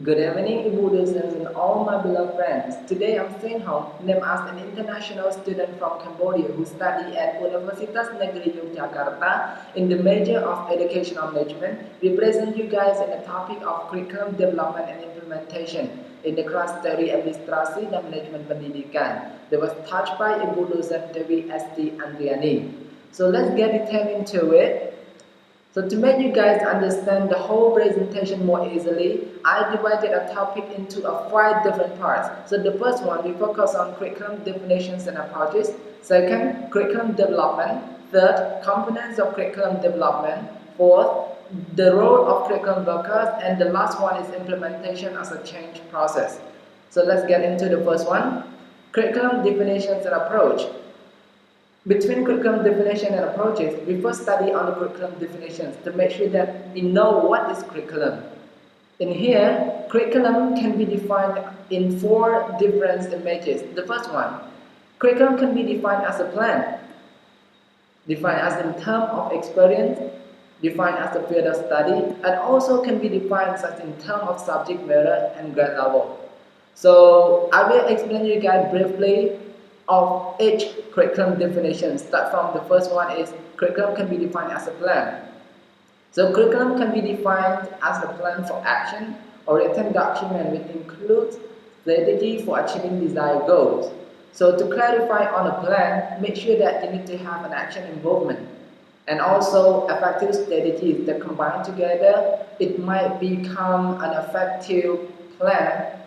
Good evening, Ibu Docents and all my beloved friends. Today I'm Senghong, named as an international student from Cambodia who study at Universitas Negeri Yogyakarta in the major of Educational Management, represent you guys in the topic of curriculum development and implementation in the class Teori Administrasi dan Manajemen Pendidikan that was taught by Ibu Dosen Dewi Esti Andriani. So let's get into it. So to make you guys understand the whole presentation more easily, I divided a topic into 5 different parts. So the first one, we focus on curriculum definitions and approaches. Second, curriculum development. Third, components of curriculum development. Fourth, the role of curriculum workers. And the last one is implementation as a change process. So let's get into the first one, curriculum definitions and approach. Between curriculum definition and approaches, we first study on the curriculum definitions to make sure that we know what is curriculum. In here, curriculum can be defined in 4 different images. The first one, curriculum can be defined as a plan, defined as in terms of experience, defined as a field of study, and also can be defined as in terms of subject matter and grade level. So I will explain you guys briefly of each curriculum definition. Start from the first one is curriculum can be defined as a plan. So curriculum can be defined as a plan for action or written document which includes strategy for achieving desired goals. So to clarify on a plan, make sure that you need to have an action involvement and also effective strategies that combine together, it might become an effective plan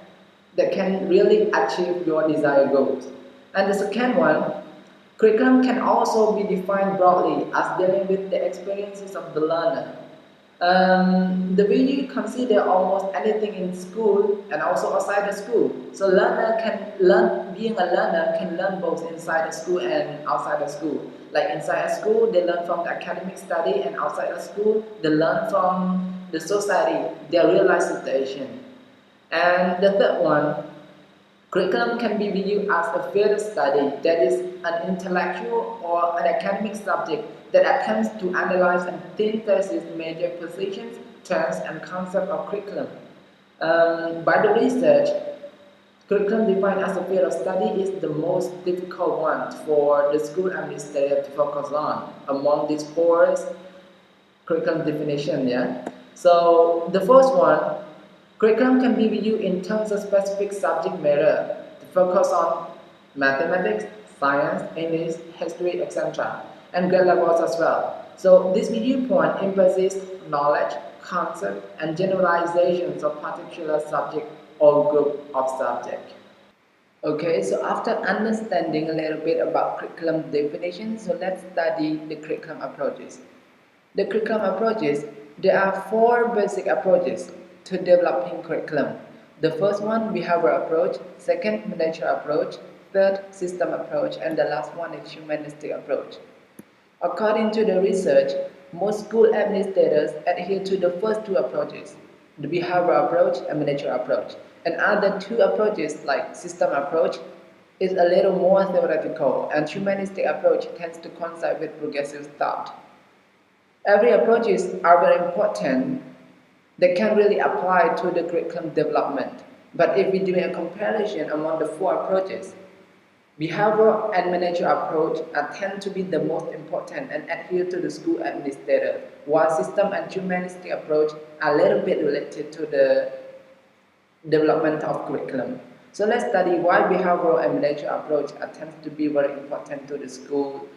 that can really achieve your desired goals. And the second one, curriculum can also be defined broadly as dealing with the experiences of the learner. The way you consider almost anything in school and also outside the school. So being a learner can learn both inside the school and outside the school. Like inside the school, they learn from the academic study, and outside the school, they learn from the society, their real life situation. And the third one, curriculum can be viewed as a field of study that is an intellectual or an academic subject that attempts to analyze and synthesize major positions, trends, and concepts of curriculum. By the research, curriculum defined as a field of study is the most difficult one for the school administrator to focus on among these 4 curriculum definitions. Yeah? So the first one, curriculum can be viewed in terms of specific subject matter to focus on mathematics, science, English, history, etc. and grade levels as well. So this viewpoint emphasizes knowledge, concept, and generalizations of particular subject or group of subject. Okay, so after understanding a little bit about curriculum definitions, so let's study the curriculum approaches. The curriculum approaches, there are 4 basic approaches to developing curriculum. The first one, behavioral approach. Second, managerial approach. Third, system approach. And the last one is humanistic approach. According to the research, most school administrators adhere to the first 2 approaches, the behavioral approach and managerial approach. And other 2 approaches like system approach is a little more theoretical, and humanistic approach tends to coincide with progressive thought. Every approaches are very important. They can really apply to the curriculum development. But if we do a comparison among the 4 approaches, behavioral and managerial approach tend to be the most important and adhere to the school administrator, while system and humanistic approach are a little bit related to the development of curriculum. So let's study why behavioral and managerial approach tends to be very important to the school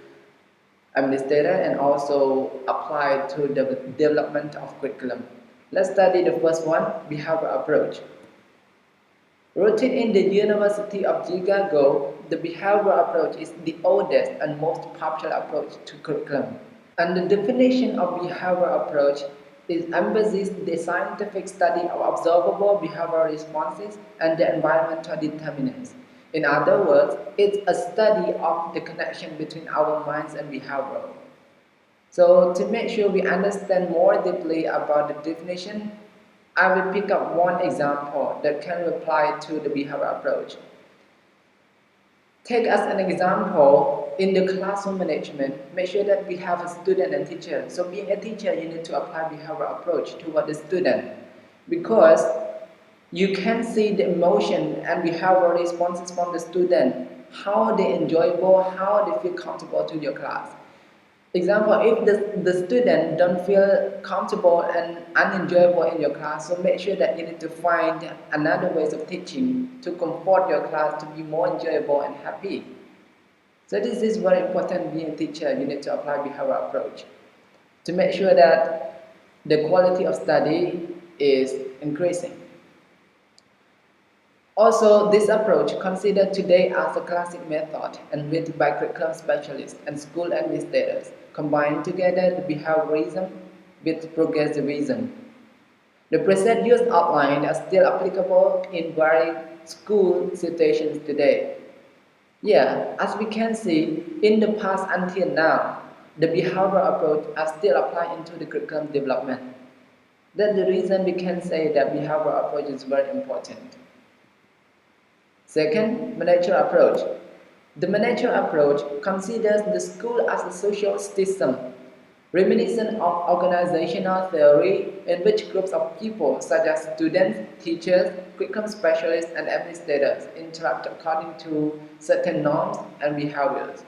administrator and also applied to the development of curriculum. Let's study the first one, behavioral approach. Rooted in the University of Chicago, the behavioral approach is the oldest and most popular approach to curriculum. And the definition of behavioral approach is emphasizes the scientific study of observable behavioral responses and the environmental determinants. In other words, it's a study of the connection between our minds and behavior. So to make sure we understand more deeply about the definition, I will pick up one example that can apply to the behavioral approach. Take as an example, in the classroom management, make sure that we have a student and teacher. So being a teacher, you need to apply behavioral approach toward the student, because You can see the emotion and behavioral responses from the student, how they enjoyable, how they feel comfortable to your class. Example, if the student don't feel comfortable and unenjoyable in your class, so make sure that you need to find another ways of teaching to comfort your class to be more enjoyable and happy. So this is very important being a teacher, you need to apply behavioral approach to make sure that the quality of study is increasing. Also, this approach considered today as a classic method and with by curriculum specialists and school administrators, combined together the behaviorism with progressivism. The procedures outlined are still applicable in varied school situations today. Yeah, as we can see, in the past until now, the behavioral approach are still applied into the curriculum development. That's the reason we can say that behavioral approach is very important. Second, managerial approach. The managerial approach considers the school as a social system, reminiscent of organizational theory in which groups of people such as students, teachers, curriculum specialists, and administrators interact according to certain norms and behaviors.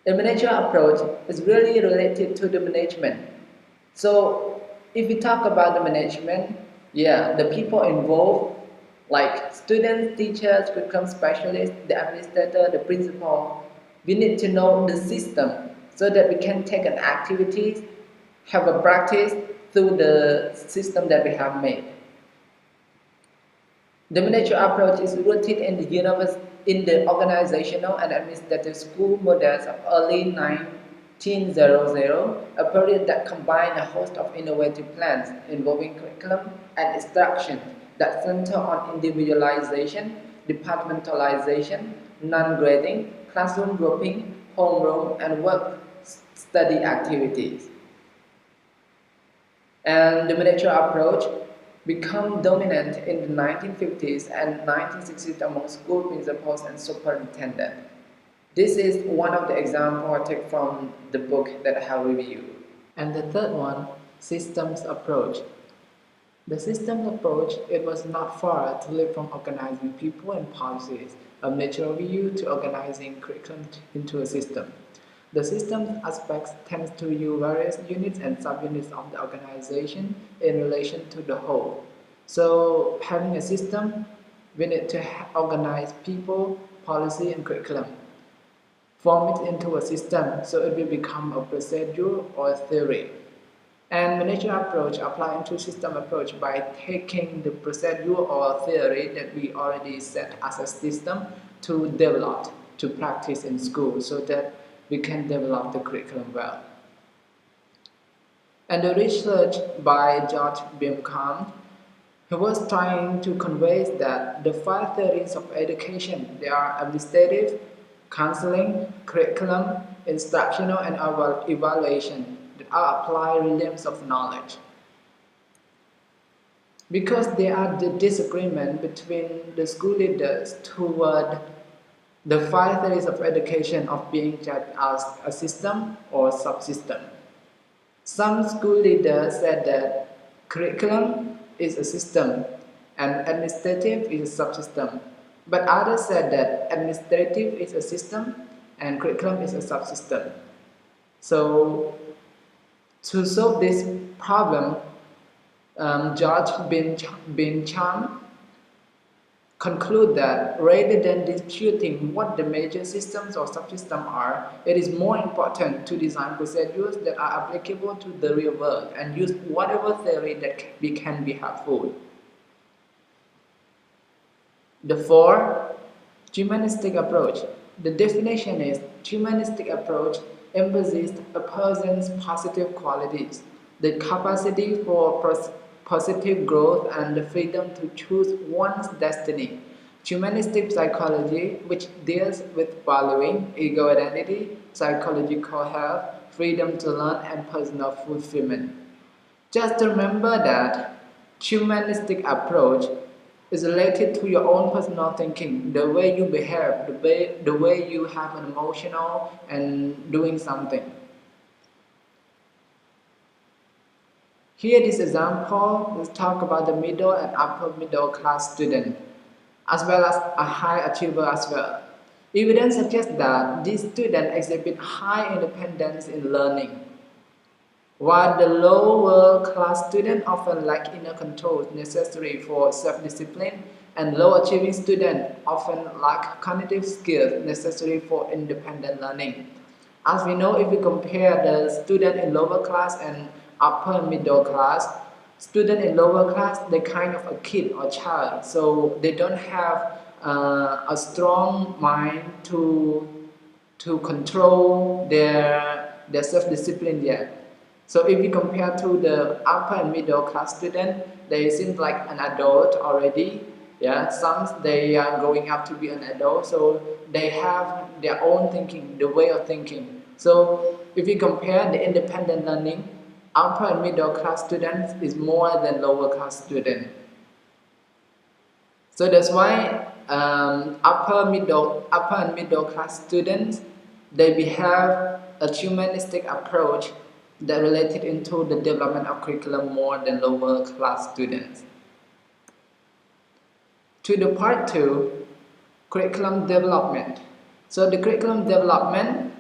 The managerial approach is really related to the management. So if we talk about the management, yeah, the people involved like students, teachers, curriculum specialists, the administrator, the principal, we need to know the system so that we can take an activity, have a practice through the system that we have made. The managerial approach is rooted in the organizational and administrative school models of early 1900, a period that combined a host of innovative plans involving curriculum and instruction that center on individualization, departmentalization, non-grading, classroom grouping, homeroom, and work study activities. And the managerial approach became dominant in the 1950s and 1960s among school principals and superintendents. This is one of the examples I take from the book that I have reviewed. And the third one, systems approach. The systems approach, it was not far to leap from organizing people and policies, a natural view to organizing curriculum into a system. The systems aspects tends to use various units and subunits of the organization in relation to the whole. So having a system, we need to organize people, policy, and curriculum. Form it into a system so it will become a procedure or a theory. And managerial approach apply into system approach by taking the procedure or theory that we already set as a system to develop, to practice in school so that we can develop the curriculum well. And the research by George Bimcom, he was trying to convey that the 5 theories of education, they are administrative, counseling, curriculum, instructional, and evaluation that are applied realms of knowledge. Because there are the disagreement between the school leaders toward the 5 theories of education of being judged as a system or subsystem. Some school leaders said that curriculum is a system and administrative is a subsystem. But others said that administrative is a system and curriculum is a subsystem. So to solve this problem, George Bincham conclude that rather than disputing what the major systems or subsystems are, it is more important to design procedures that are applicable to the real world and use whatever theory that can be helpful. The 4, humanistic approach. The definition is humanistic approach emphasizes a person's positive qualities, the capacity for positive growth and the freedom to choose one's destiny. Humanistic psychology, which deals with valuing, ego identity, psychological health, freedom to learn, and personal fulfillment. Just remember that humanistic approach is related to your own personal thinking, the way you behave, the way you have an emotional and doing something. Here, this example, let's talk about the middle and upper middle class student, as well as a high achiever as well. Evidence suggests that these students exhibit high independence in learning, while the lower class students often lack inner control necessary for self-discipline, and low achieving students often lack cognitive skills necessary for independent learning. As we know, if we compare the student in lower class and upper middle class, student in lower class, they kind of a kid or child, so they don't have a strong mind to control their self-discipline yet. So if we compare to the upper and middle class student, they seem like an adult already. Yeah, some they are growing up to be an adult, so they have their own thinking, the way of thinking. So if we compare the independent learning, upper and middle class students is more than lower class student. So that's why upper and middle class students, they have a humanistic approach that related into the development of curriculum more than lower class students. To the part 2, curriculum development. So the curriculum development,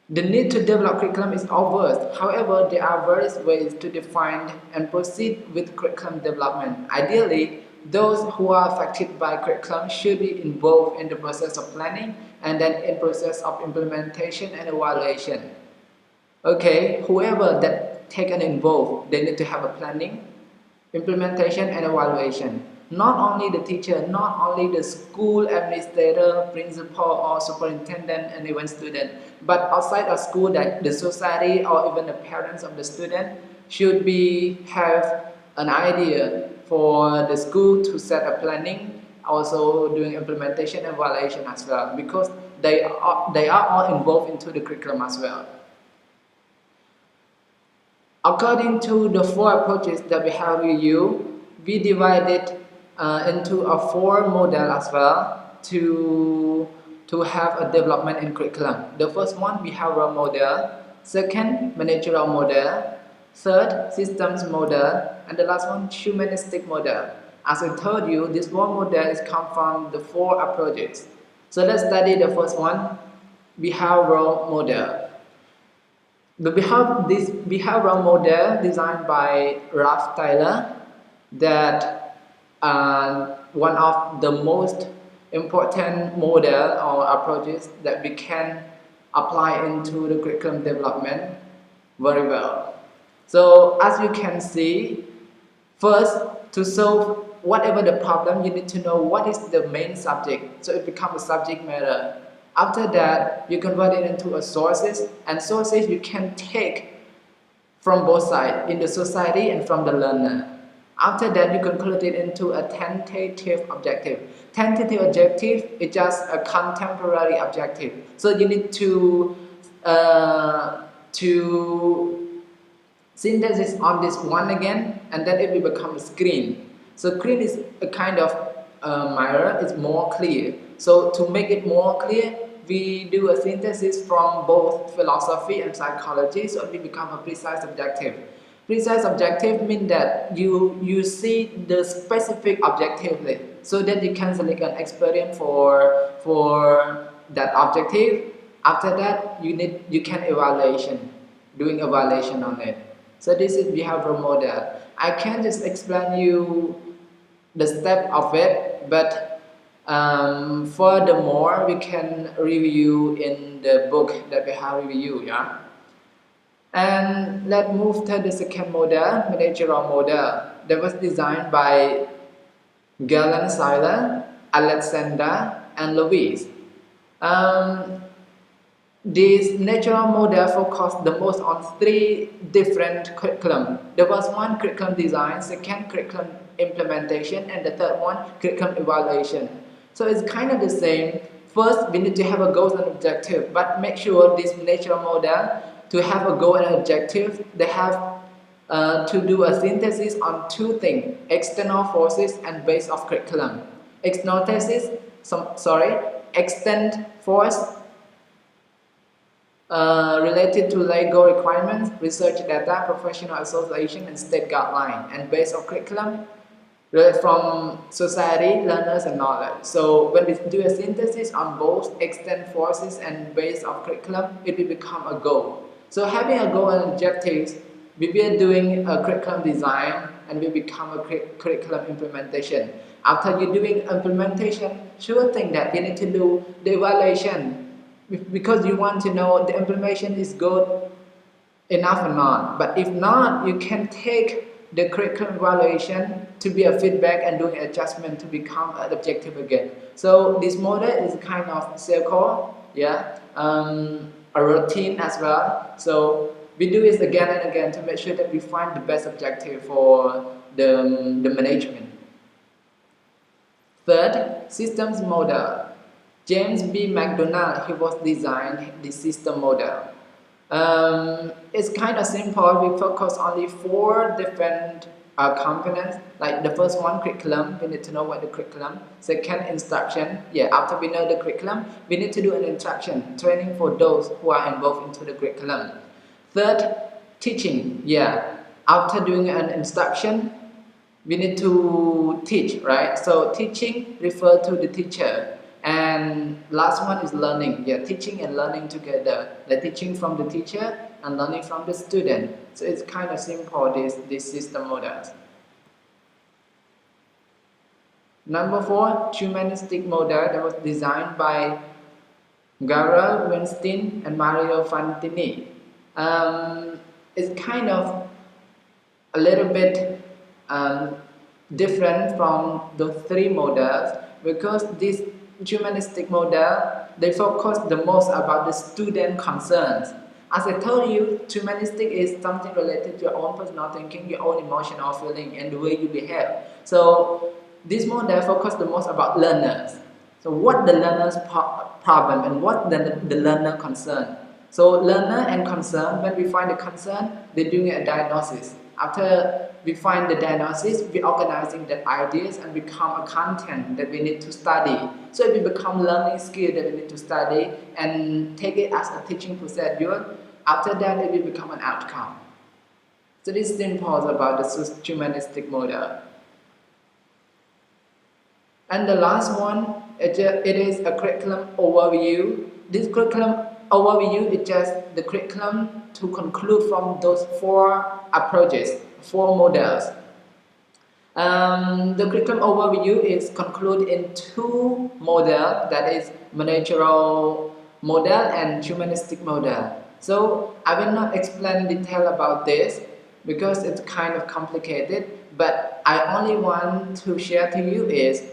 the need to develop curriculum is obvious. However, there are various ways to define and proceed with curriculum development. Ideally, those who are affected by curriculum should be involved in the process of planning and then in process of implementation and evaluation. Okay, whoever that taken involved, they need to have a planning, implementation and evaluation. Not only the teacher, not only the school administrator, principal or superintendent and even student, but outside of school, that the society or even the parents of the student should have an idea for the school to set a planning, also doing implementation and evaluation as well, because they are all involved into the curriculum as well. According to the 4 approaches that we have reviewed, we divided into a 4 model as well to have a development in curriculum. The first one, behavioral model. Second, managerial model. Third, systems model. And the last one, humanistic model. As I told you, this 4 model is come from the 4 approaches. So let's study the first one, behavioral model. This behavioral model designed by Ralph Taylor, that one of the most important model or approaches that we can apply into the curriculum development very well. So as you can see, first, to solve whatever the problem, you need to know what is the main subject, so it becomes a subject matter. After that, you convert it into a sources, and sources you can take from both sides, in the society and from the learner. After that, you conclude it into a tentative objective. Tentative objective is just a contemporary objective. So you need to synthesis on this one again, and then it will become a screen. So screen is a kind of mirror, it's more clear. So to make it more clear, we do a synthesis from both philosophy and psychology, so it will become a precise objective. Precise objective means that you see the specific objectively, so that you can select an experience for that objective. After that, you can doing evaluation on it. So this is behavioral model. I can just explain you the step of it, but furthermore, we can review in the book that we have reviewed, yeah. And let's move to the second model, managerial model, that was designed by Galen Seiler, Alexander, and Louise. This natural model focused the most on 3 different curriculum. There was one curriculum design, second curriculum implementation, and the third one curriculum evaluation. So it's kind of the same. First, we need to have a goal and objective, but make sure this natural model, to have a goal and objective, they have to do a synthesis on 2 things: external forces and base of curriculum. External force related to legal requirements, research data, professional association, and state guideline, and based on curriculum from society, learners, and knowledge. So when we do a synthesis on both external forces and base of curriculum, it will become a goal. So having a goal and objectives, we will doing a curriculum design and will become a curriculum implementation. After you doing implementation, sure thing that you need to do the evaluation because you want to know the implementation is good enough or not. But if not, you can take the curriculum evaluation to be a feedback and doing adjustment to become an objective again. So this model is kind of circle, yeah, a routine as well. So we do this again and again to make sure that we find the best objective for the management. Third, systems model. James B. McDonald, he was designed the system model. It's kind of simple. We focus only 4 different components. Like the first one, curriculum. We need to know what the curriculum. Second, instruction. Yeah, after we know the curriculum, we need to do an instruction training for those who are involved into the curriculum. Third, teaching. Yeah, after doing an instruction, we need to teach, right? So teaching refer to the teacher. And last one is learning. Yeah, teaching and learning together. The teaching from the teacher and learning from the student. So it's kind of simple, this system models. Number 4, humanistic model that was designed by Gabriel Weinstein and Mario Fantini. It's kind of a little bit different from the 3 models because this humanistic model, they focus the most about the student concerns. As I told you, humanistic is something related to your own personal thinking, your own emotional feeling, and the way you behave. So this model focuses the most about learners. So what the learner's problem and what the learner concern. So learner and concern, when we find the concern, they're doing a diagnosis. After we find the diagnosis, we're organizing the ideas and become a content that we need to study. So it will become learning skill that we need to study and take it as a teaching procedure. After that, it will become an outcome. So this is simple about the humanistic model. And the last one, it is a curriculum overview. This curriculum overview is just the curriculum to conclude from those 4 approaches, 4 models. The curriculum overview is concluded in 2 models, that is managerial model and humanistic model. So I will not explain in detail about this because it's kind of complicated, but I only want to share to you is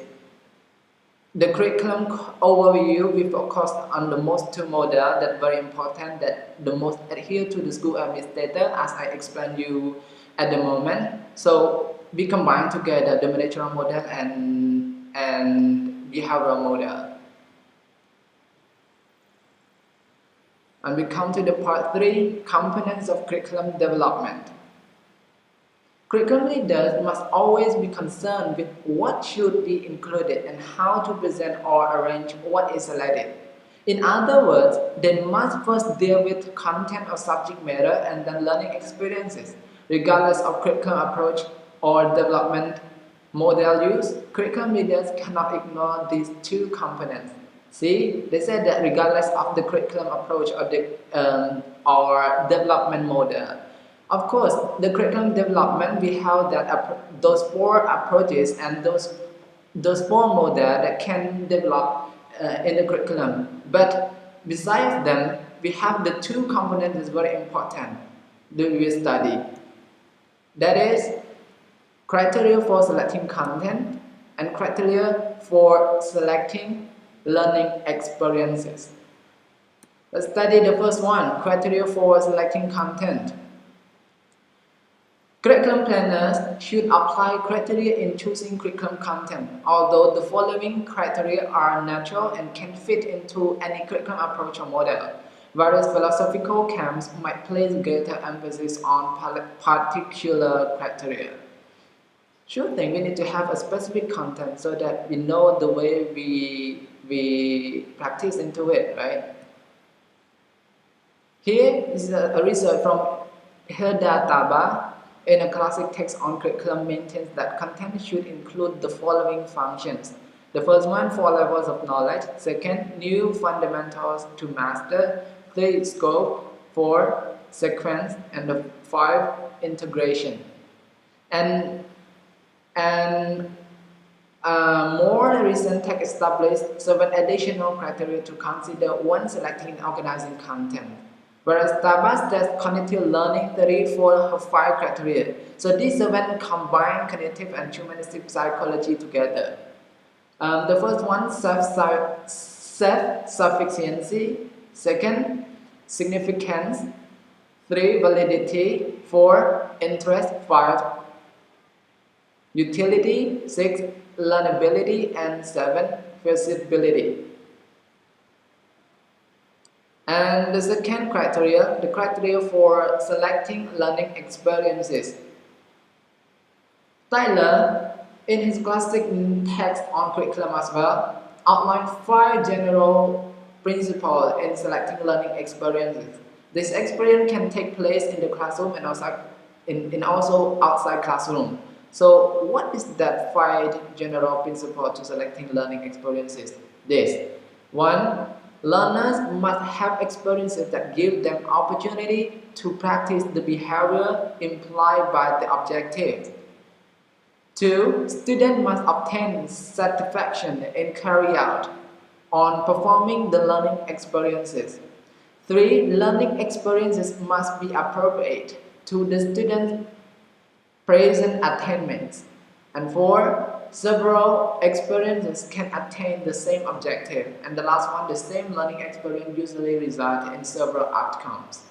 the curriculum overview. We focus on the most 2 models that very important, that the most adhere to the school administrator, as I explained you at the moment. So we combine together the managerial model and behavioral model. And we come to the part 3, components of curriculum development. Curriculum leaders must always be concerned with what should be included and how to present or arrange what is selected. In other words, they must first deal with content or subject matter and then learning experiences. Regardless of curriculum approach or development model use, curriculum leaders cannot ignore these 2 components. See, they said that regardless of the curriculum approach or the development model. Of course, the curriculum development, we have that those 4 approaches and those 4 models that can develop in the curriculum. But besides them, we have the 2 components that is very important that we will study. That is criteria for selecting content and criteria for selecting learning experiences. Let's study the first one, criteria for selecting content. Curriculum planners should apply criteria in choosing curriculum content, although the following criteria are natural and can fit into any curriculum approach or model. Various philosophical camps might place greater emphasis on particular criteria. Sure thing, we need to have a specific content so that we know the way we practice into it, right? Here is a research from Hilda Taba in a classic text on curriculum maintains that content should include the following functions. The first one, 4 levels of knowledge. Second, new fundamentals to master. 3, scope. 4, sequence. And the 5, integration. And more recent text established 7 additional criteria to consider when selecting and organizing content. Whereas Tabas tests cognitive learning theory for her 5 criteria. So these 7 combine cognitive and humanistic psychology together. The first one, self-sufficiency. Second, significance. 3, validity. 4, interest. 5, utility. 6, learnability. And 7, feasibility. And the second criteria, the criteria for selecting learning experiences. Tyler, in his classic text on curriculum as well, outlined 5 general principles in selecting learning experiences. This experience can take place in the classroom and also outside classroom. So what is that 5 general principles to selecting learning experiences? This. 1. Learners must have experiences that give them opportunity to practice the behavior implied by the objective. 2. Students must obtain satisfaction in carry out on performing the learning experiences. 3. Learning experiences must be appropriate to the student's present attainments. And 4. Several experiences can attain the same objective. And the last one, the same learning experience usually results in several outcomes.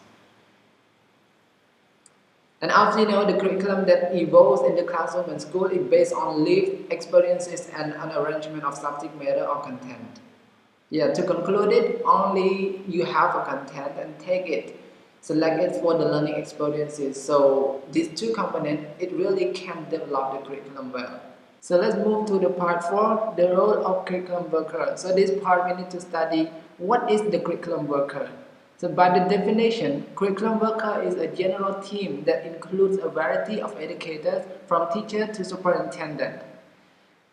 And as you know, the curriculum that evolves in the classroom and school is based on lived experiences and an arrangement of subject matter or content. Yeah, to conclude it, only you have a content and take it, select it for the learning experiences. So these 2 components, it really can develop the curriculum well. So let's move to the part 4, the role of curriculum worker. So this part we need to study what is the curriculum worker. So by the definition, curriculum worker is a general team that includes a variety of educators from teacher to superintendent.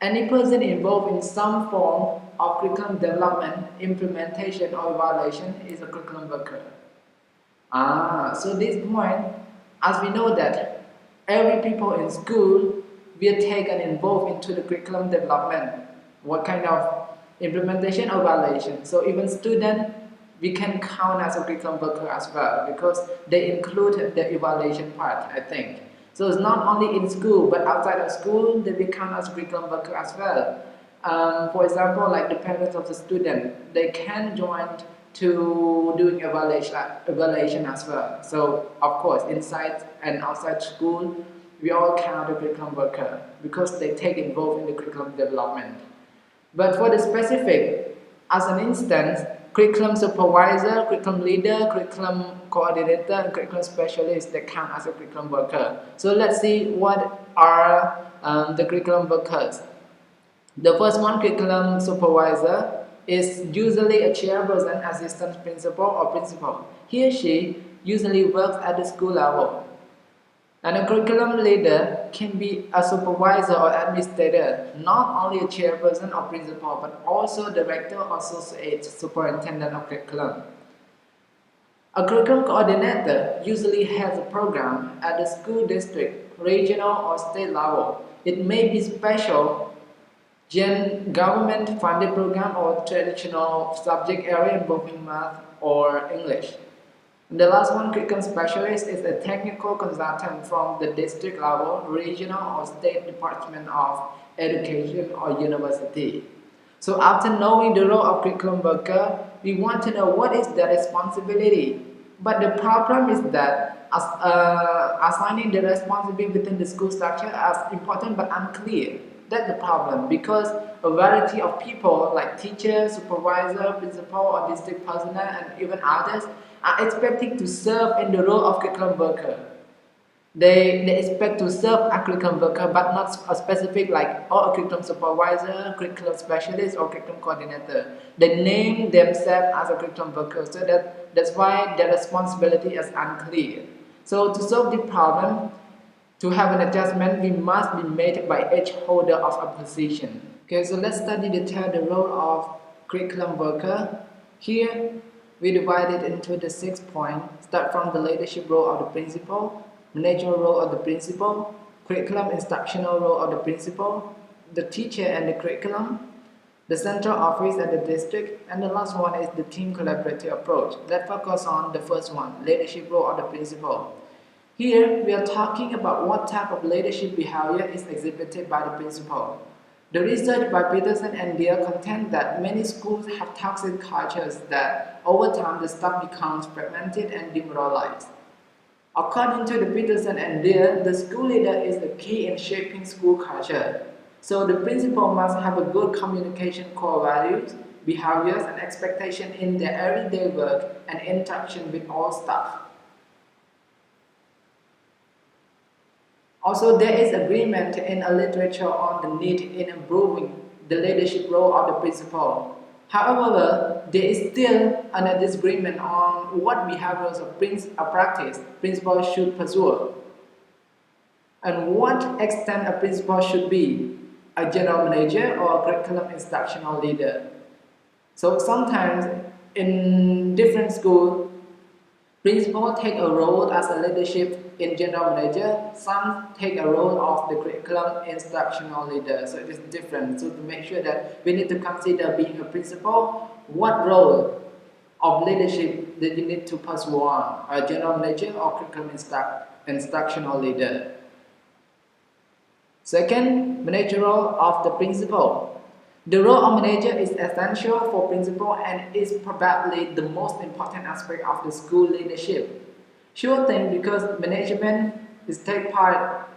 Any person involved in some form of curriculum development, implementation or evaluation is a curriculum worker. So this point, as we know that every people in school we are taken involved into the curriculum development. What kind of implementation or evaluation? So even student, we can count as a curriculum worker as well because they include the evaluation part, I think. So it's not only in school but outside of school they become as curriculum worker as well. For example, like the parents of the student, they can join to doing evaluation as well. So of course, inside and outside school, we all count the curriculum worker because they take involved in the curriculum development. But for the specific, as an instance, curriculum supervisor, curriculum leader, curriculum coordinator, and curriculum specialist, they count as a curriculum worker. So let's see what are the curriculum workers. The first one, curriculum supervisor, is usually a chairperson, assistant principal, or principal. He or she usually works at the school level. And a curriculum leader can be a supervisor or administrator, not only a chairperson or principal, but also director or associate superintendent of curriculum. A curriculum coordinator usually has a program at the school district, regional or state level. It may be special, government funded program or traditional subject area involving math or English. And the last one, curriculum specialist, is a technical consultant from the district level, regional or state department of education or university. So after knowing the role of curriculum worker, we want to know what is their responsibility. But the problem is that assigning the responsibility within the school structure is important but unclear. That's the problem, because a variety of people like teacher, supervisor, principal or district personnel and even others are expected to serve in the role of curriculum worker. They expect to serve a curriculum worker, but not a specific like a curriculum supervisor, curriculum specialist, or curriculum coordinator. They name themselves as a curriculum worker, so that's why their responsibility is unclear. So to solve the problem, to have an adjustment, we must be made by each holder of a position. Okay, so let's study the role of curriculum worker. Here, we divide it into the 6 points. Start from the leadership role of the principal, managerial role of the principal, curriculum instructional role of the principal, the teacher and the curriculum, the central office and the district, and the last one is the team collaborative approach. Let's focus on the first one, leadership role of the principal. Here, we are talking about what type of leadership behavior is exhibited by the principal. The research by Peterson and Deere contend that many schools have toxic cultures that over time the staff becomes fragmented and demoralized. According to the Peterson and Deere, the school leader is the key in shaping school culture. So the principal must have a good communication core values, behaviors, and expectations in their everyday work and interaction with all staff. Also, there is agreement in a literature on the need in improving the leadership role of the principal. However, there is still a disagreement on what behaviors of practice principals should pursue and what extent a principal should be a general manager or a curriculum instructional leader. So sometimes in different schools, principals take a role as a leadership in general manager, some take a role of the curriculum instructional leader, so it is different. So to make sure that we need to consider being a principal, what role of leadership that you need to pursue on, a general manager or curriculum instructional leader. Second, managerial of the principal. The role of manager is essential for principal and is probably the most important aspect of the school leadership. Sure thing, because management is take part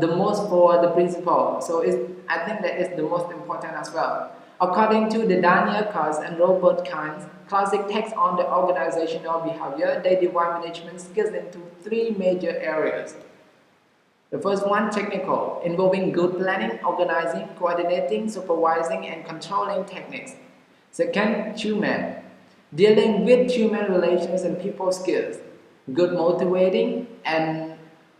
the most for the principal, so I think that is the most important as well. According to the Daniel Katz and Robert Kahn's classic text on the organizational behavior, they divide management skills into 3 major areas. The first one, technical, involving good planning, organizing, coordinating, supervising, and controlling techniques. Second, human, dealing with human relations and people skills, good motivating and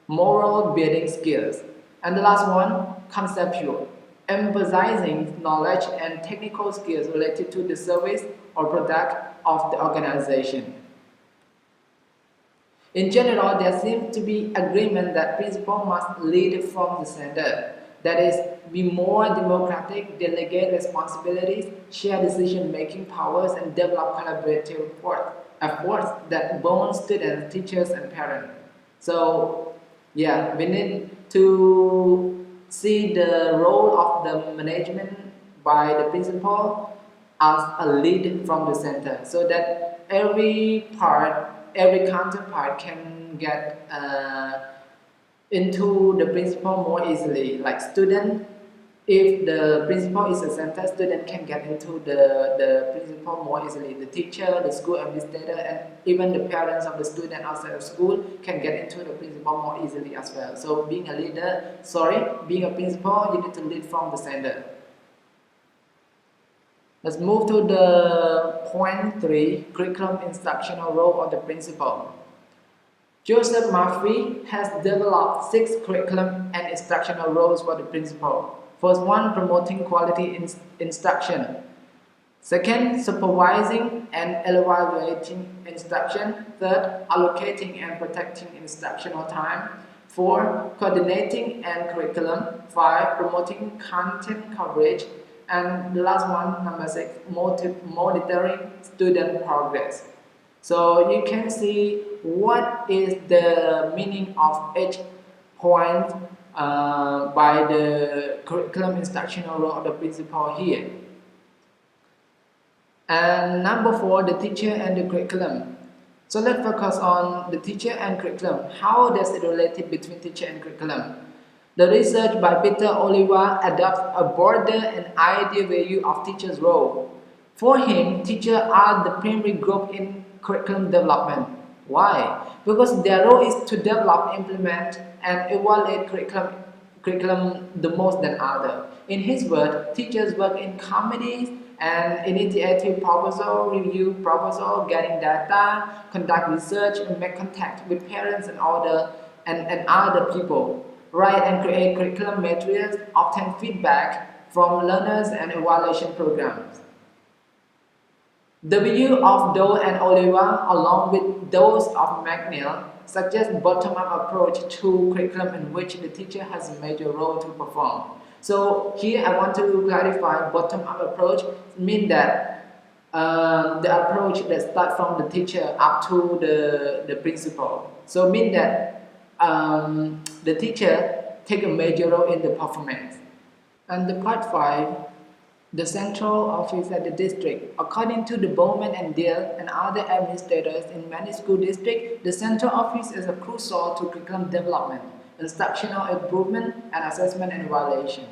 moral building skills. And the last one, conceptual, emphasizing knowledge and technical skills related to the service or product of the organization. In general, there seems to be agreement that principal must lead from the center, that is, be more democratic, delegate responsibilities, share decision-making powers, and develop collaborative efforts that bond students, teachers, and parents. So, yeah, we need to see the role of the management by the principal as a lead from the center, so that every counterpart can get into the principal more easily. Like student, if the principal is a center, student can get into the principal more easily. The teacher, the school administrator, and even the parents of the student outside of school can get into the principal more easily as well. So being a principal, you need to lead from the center. Let's move to the point 3, curriculum instructional role of the principal. Joseph Murphy has developed 6 curriculum and instructional roles for the principal. First one, promoting quality instruction. Second, supervising and evaluating instruction. Third, allocating and protecting instructional time. 4, coordinating and curriculum. 5, promoting content coverage. And the last one, number 6, monitoring student progress. So you can see what is the meaning of each point by the curriculum instructional role of the principal here. And number 4, the teacher and the curriculum. So let's focus on the teacher and curriculum. How does it relate between teacher and curriculum? The research by Peter Oliver adopts a broader and ideal view of teacher's role. For him, teachers are the primary group in curriculum development. Why? Because their role is to develop, implement, and evaluate curriculum the most than other. In his word, teachers work in committees and initiative proposal, review proposal, getting data, conduct research, and make contact with parents and other people. Write and create curriculum materials, obtain feedback from learners and evaluation programs. The view of Doe and Oliver, along with those of McNeil, suggest bottom-up approach to curriculum in which the teacher has a major role to perform. So here I want to clarify bottom-up approach means that the approach that starts from the teacher up to the principal. So mean that the teacher take a major role in the performance. And the part 5, the central office at the district. According to the Bowman and Dale and other administrators in many school districts, the central office is crucial to curriculum development, instructional improvement, and assessment and evaluation.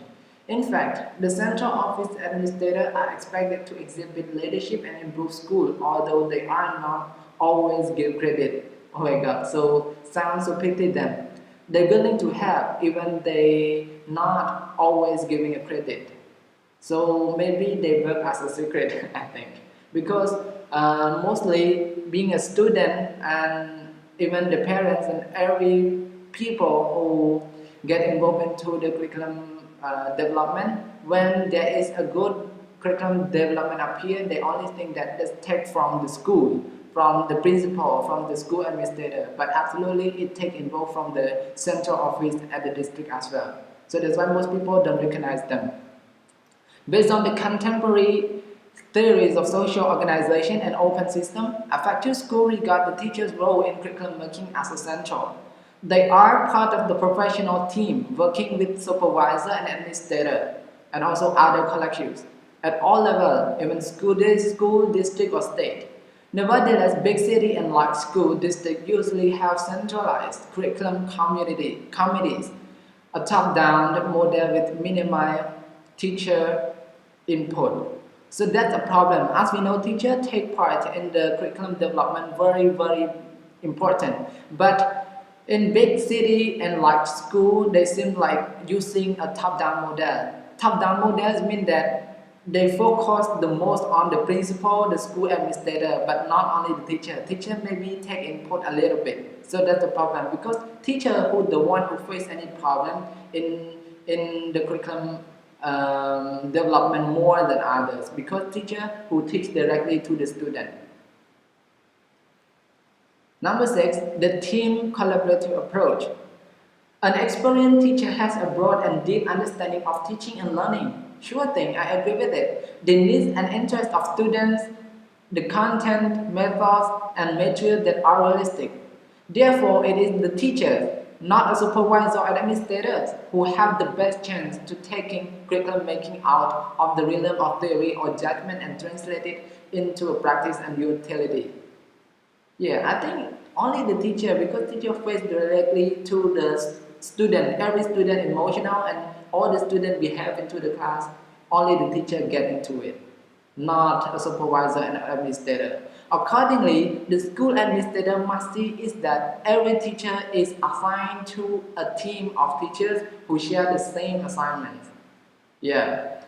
In fact, the central office administrators are expected to exhibit leadership and improve school, although they are not always give credit. Oh my God, so sounds so pity them. They're willing to help even they not always giving a credit. So maybe they work as a secret, I think, because mostly being a student and even the parents and every people who get involved into the curriculum development, when there is a good curriculum development up here, they only think that it's take from the school, from the principal, from the school administrator, but absolutely it take involved from the central office at the district as well. So that's why most people don't recognize them. Based on the contemporary theories of social organization and open system, effective schools regard the teacher's role in curriculum making as essential. They are part of the professional team working with supervisor and administrator and also other collectives at all levels, even school, district, or state. Nevertheless, big city and large school districts usually have centralized curriculum committees, a top-down model with minimal teacher input. So that's a problem. As we know, teachers take part in the curriculum development, very, very important. But in big city and large school, they seem like using a top-down model. Top-down models mean that they focus the most on the principal, the school administrator, but not only the teacher. Teacher maybe take input a little bit. So that's the problem, because teacher who the one who face any problem in the curriculum development more than others, because teacher who teach directly to the student. Number 6, the team collaborative approach. An experienced teacher has a broad and deep understanding of teaching and learning. Sure thing, I agree with it. The needs and interests of students, the content, methods, and materials that are realistic. Therefore, it is the teachers, not a supervisor or administrators, who have the best chance to taking curriculum making out of the realm of theory or judgment and translate it into a practice and utility. Yeah, I think only the teacher, because teacher face directly to the student, every student emotional and all the students behave into the class, only the teacher get into it, not a supervisor and an administrator. Accordingly, the school administrator must see is that every teacher is assigned to a team of teachers who share the same assignments. Yeah.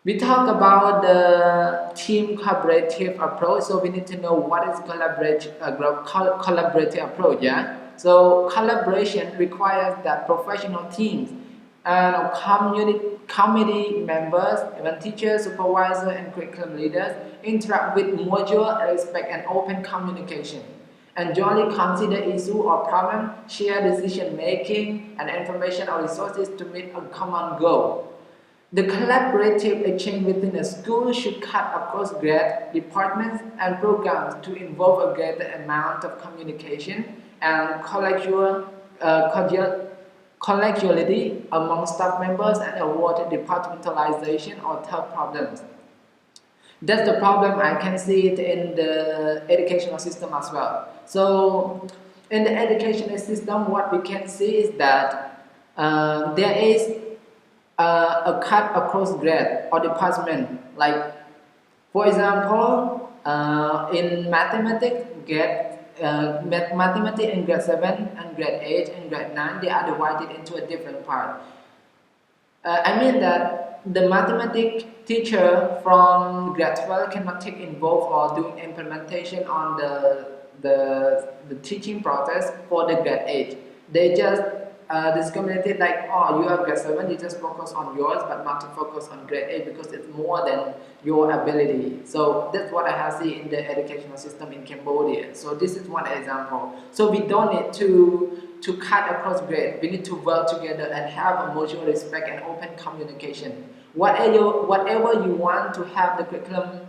We talk about the team collaborative approach, so we need to know what is collaborative approach. Yeah. So collaboration requires that professional teams and committee members, even teachers, supervisors, and curriculum leaders interact with mutual respect and open communication, and jointly consider issues or problems, share decision making and information or resources to meet a common goal. The collaborative exchange within a school should cut across grades, departments, and programs to involve a greater amount of communication and collegiality among staff members and avoid departmentalization or third problems. That's the problem. I can see it in the educational system as well. So in the educational system, what we can see is that there is a cut across grade or department. Like, for example, in mathematics, grade mathematics in grade 7 and grade 8 and grade 9, they are divided into a different part. I mean that the mathematics teacher from grade 12 cannot take involved or doing implementation on the teaching process for the grade 8. They just discriminated like, oh, you are grade 7, you just focus on yours, but not to focus on grade 8 because it's more than your ability. So that's what I have seen in the educational system in Cambodia. So this is one example. So we don't need to cut across grades. We need to work together and have a mutual respect and open communication. Whatever you want to have the curriculum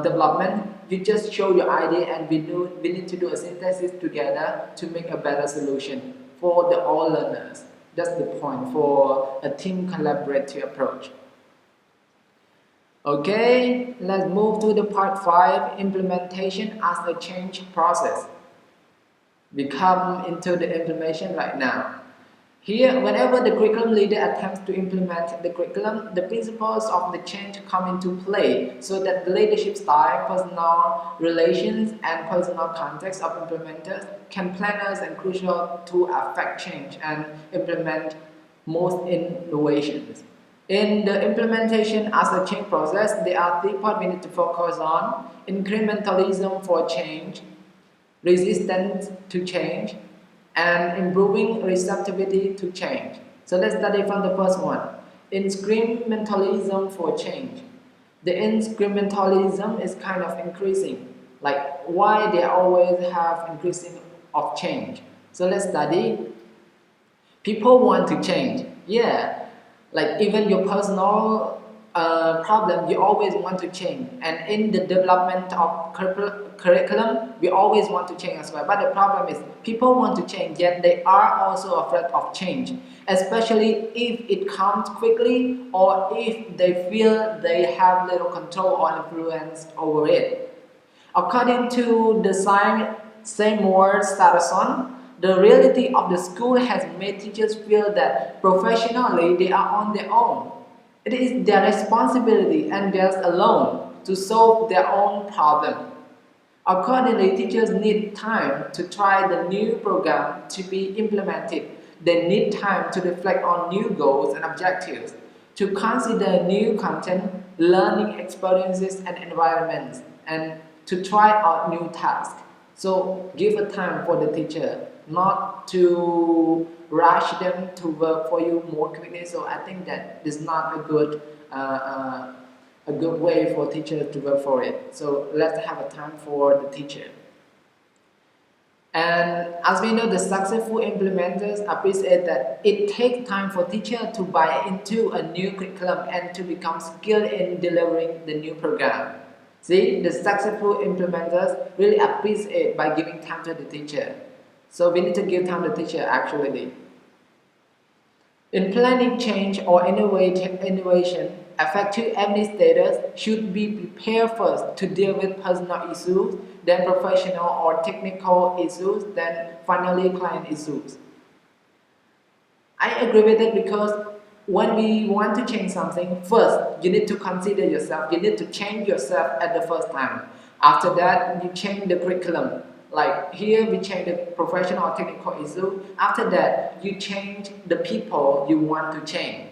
development, you just show your idea, and we need to do a synthesis together to make a better solution for all learners. That's the point for a team collaborative approach. Okay, let's move to the part 5, implementation as a change process. We come into the implementation right now. Here, whenever the curriculum leader attempts to implement the curriculum, the principles of the change come into play so that the leadership style, personal relations, and personal context of implementers can planners and crucial to affect change and implement most innovations. In the implementation as a change process, there are 3 points we need to focus on: incrementalism for change, resistance to change, and improving receptivity to change. So let's study from the first one. Incrementalism for change. The incrementalism is kind of increasing. Like, why they always have increasing of change? So let's study. People want to change. Yeah, like even your personal problem, you always want to change. And in the development of curriculum, we always want to change as well. But the problem is people want to change, yet they are also afraid of change, especially if it comes quickly or if they feel they have little control or influence over it. According to the Seymour Satterson, the reality of the school has made teachers feel that professionally they are on their own. It is their responsibility and theirs alone to solve their own problem. Accordingly, teachers need time to try the new program to be implemented. They need time to reflect on new goals and objectives, to consider new content, learning experiences and environments, and to try out new tasks. So give a time for the teacher, not to rush them to work for you more quickly. So I think that is not a good way for teachers to work for it. So let's have a time for the teacher. And as we know, the successful implementers appreciate that it takes time for teachers to buy into a new curriculum and to become skilled in delivering the new program. See, the successful implementers really appreciate by giving time to the teacher. So we need to give time to the teacher actually. In planning change or innovation, effective administrators should be prepared first to deal with personal issues, then professional or technical issues, then finally client issues. I agree with it because when we want to change something, first you need to consider yourself, you need to change yourself at the first time. After that, you change the curriculum. Like here, we change the professional or technical issue. After that, you change the people you want to change.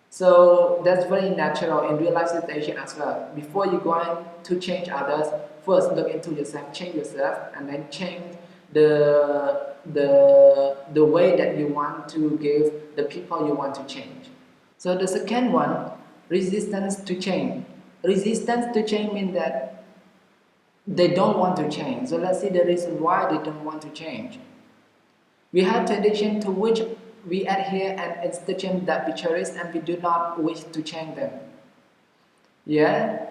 So that's very natural in real life situation as well. Before you going to change others, first look into yourself, change yourself, and then change the way that you want to give the people you want to change. So the second one, resistance to change. Resistance to change means that they don't want to change. So let's see the reason why they don't want to change. We have tradition to which we adhere and institutions that we cherish and we do not wish to change them. Yeah,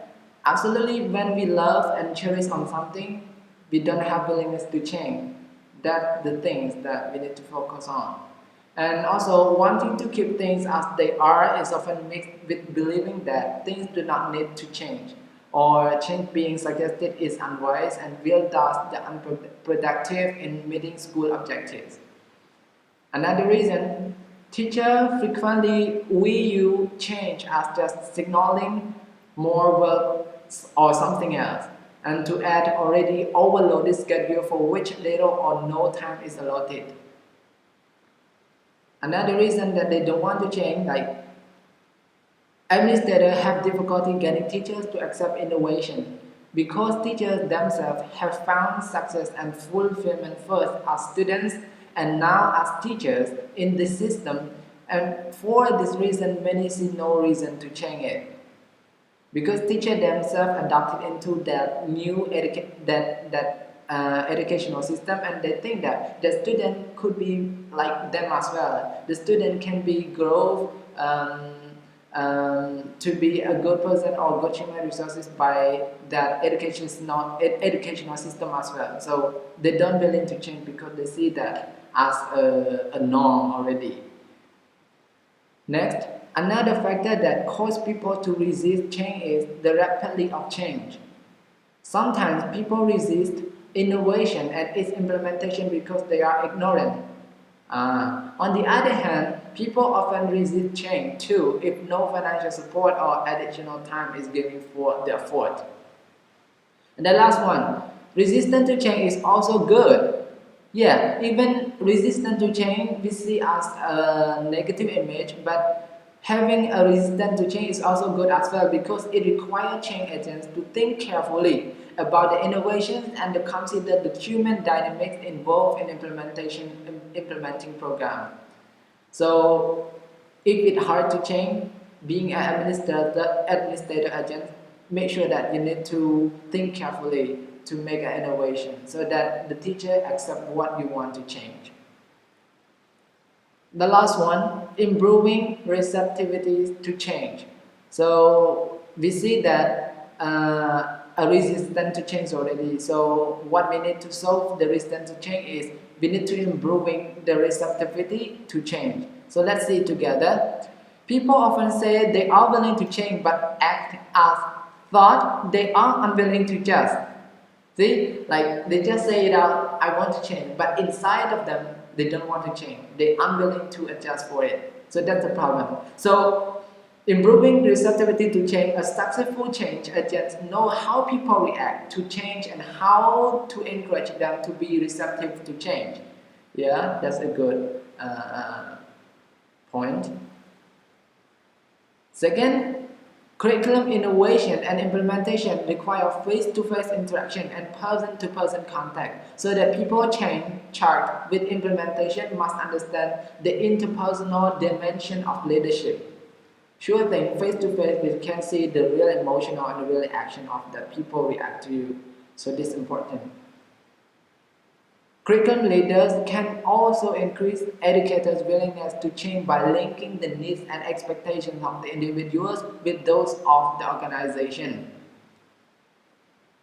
absolutely. When we love and cherish on something, we don't have willingness to change. That's the things that we need to focus on. And also, wanting to keep things as they are is often mixed with believing that things do not need to change, or change being suggested is unwise and will thus be unproductive in meeting school objectives. Another reason, teachers frequently view change as just signaling more work or something else. and to add already overloaded schedule for which little or no time is allotted. Another reason that they don't want to change, like administrators have difficulty getting teachers to accept innovation because teachers themselves have found success and fulfillment first as students and now as teachers in this system, and for this reason many see no reason to change it. Because teachers themselves adopted into that new educational system, and they think that the student could be like them as well. The student can be grow to be a good person or good human resources by that educational system as well. So they don't willing to change because they see that as a norm already. Next, another factor that causes people to resist change is the rapidity of change. Sometimes people resist innovation and its implementation because they are ignorant. On the other hand, people often resist change too if no financial support or additional time is given for the effort. And the last one, resistance to change is also good. Yeah, even resistance to change we see as a negative image, but having a resistance to change is also good as well because it requires change agents to think carefully about the innovations and to consider the human dynamics involved in implementing program. So if it's hard to change, being an administrator agent, make sure that you need to think carefully to make an innovation so that the teacher accepts what you want to change. The last one, improving receptivity to change. So we see that a resistance to change already. So what we need to solve the resistance to change is we need to improving the receptivity to change. So let's see it together. People often say they are willing to change but act as thought they are unwilling to just. See, like they just say it out, I want to change, but inside of them, they don't want to change. They're unwilling to adjust for it. So that's the problem. So improving receptivity to change, a successful change agents know how people react to change and how to encourage them to be receptive to change. Yeah, that's a good point. Second, curriculum innovation and implementation require face-to-face interaction and person-to-person contact, so that people charged with implementation must understand the interpersonal dimension of leadership. Sure thing, face-to-face we can see the real emotional and the real action of the people react to you. So this is important. Curriculum leaders can also increase educators' willingness to change by linking the needs and expectations of the individuals with those of the organization.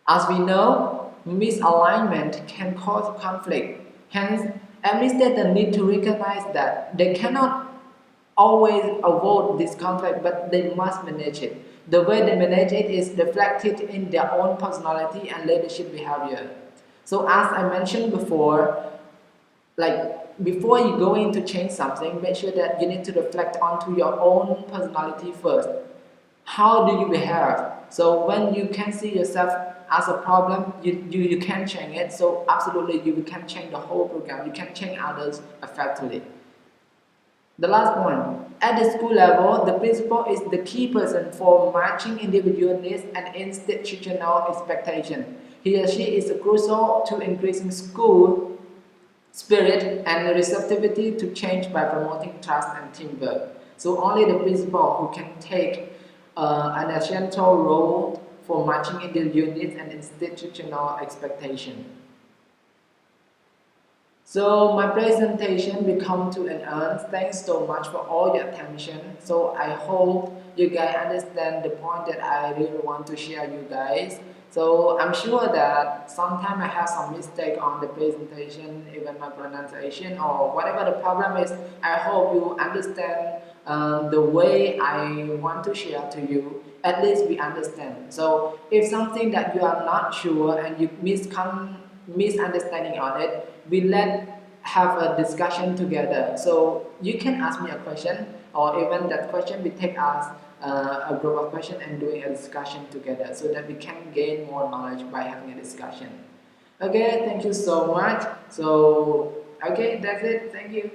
As we know, misalignment can cause conflict. Hence, administrators need to recognize that they cannot always avoid this conflict, but they must manage it. The way they manage it is reflected in their own personality and leadership behavior. So as I mentioned before, like before you go in to change something, make sure that you need to reflect onto your own personality first. How do you behave? So when you can see yourself as a problem, you can change it. So absolutely you can change the whole program. You can change others effectively. The last one, at the school level, the principal is the key person for matching individual needs and institutional expectation. He or she is crucial to increasing school spirit and receptivity to change by promoting trust and teamwork. So only the principal who can take an essential role for matching individual needs and institutional expectation. So my presentation will come to an end. Thanks so much for all your attention. So I hope you guys understand the point that I really want to share you guys. So I'm sure that sometimes I have some mistake on the presentation, even my pronunciation or whatever the problem is. I hope you understand the way I want to share to you. At least we understand. So if something that you are not sure and you misunderstanding on it, we let have a discussion together. So you can ask me a question, or even that question we take as a group of questions and doing a discussion together, so that we can gain more knowledge by having a discussion. Okay, thank you so much. So, okay, that's it. Thank you.